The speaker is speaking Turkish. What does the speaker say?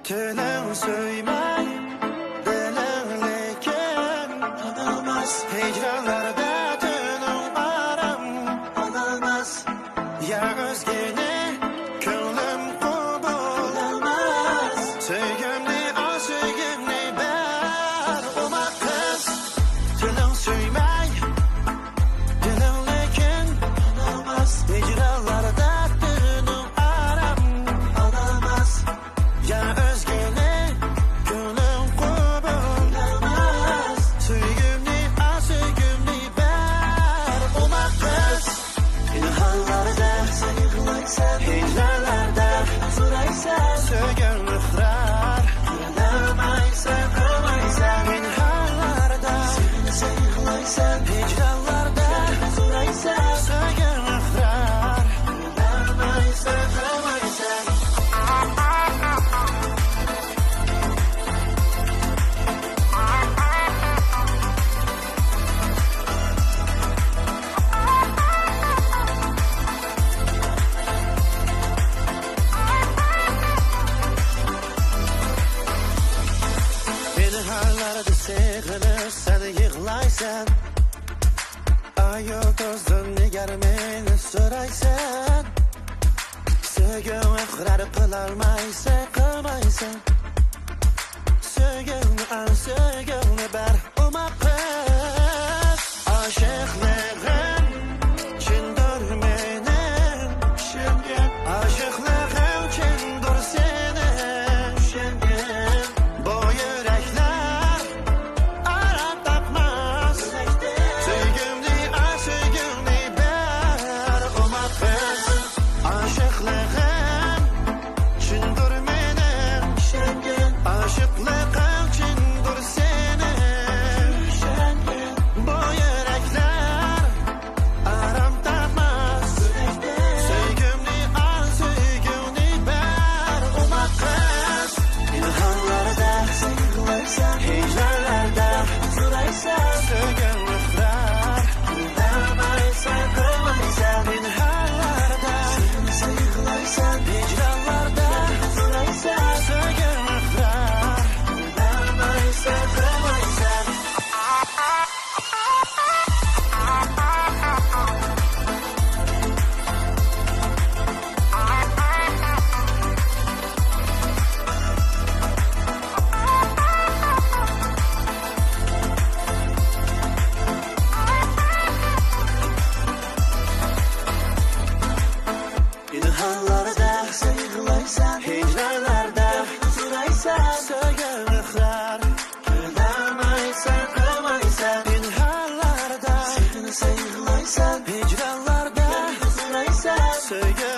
Tülen söymay, delen leken anılmaz. Hicranlarda tünün aram anılmaz. Ya özgene könlüm kubul olmaz. Söygümni al söygümni ber olma kız. Tülen söymay, delen leken anılmaz. Hicranlarda tünün aram anılmaz. Ya özgene gönlüm kubul olmaz. Söygümni al söygümni ber olma kız. Yine hallarda sen yıkılaysan, hicranlarda soraysan, söygün ıhrar yaramaysan, kılmaysan. Yine hallarda sen yıkılaysan, hicranlarda soraysan, söygün ıhrar yaramaysan, kılmaysan. Beni hallarda sığınır, sen yığılaysan. Ayo tozdun nigar meni soraysan. Söygün ıhrar kılalmaysan, kılmaysan. Söygünni al söygünni ber olma kız. Aşıklığın çindir menin şengin. Aşıklığın çindir senin şengin. Bu yürekler aram tapmaz. Söygümni al söygümni ber olma kız. Aşıklığın çindir menin şengin. Aşıklığın çindir senin şengin. Bu yürekler aram tapmaz. Söygümni al söygümni ber olma kız. Yine hallarda sen yıkılaysan, hicranlarda soraysan, söygün ıhrar yaramaysan, kılmaysan. Yine hallarda sen yıkılaysan, hicranlarda soraysan, söygün ıhrar yaramaysan, kılmaysan. Yine hallarda sen yıkılaysan, hicranlarda soraysan, söygün ıhrar yaramaysan, kılmaysan. Yine hallarda sen yıkılaysan, hicranlarda soraysan, söygün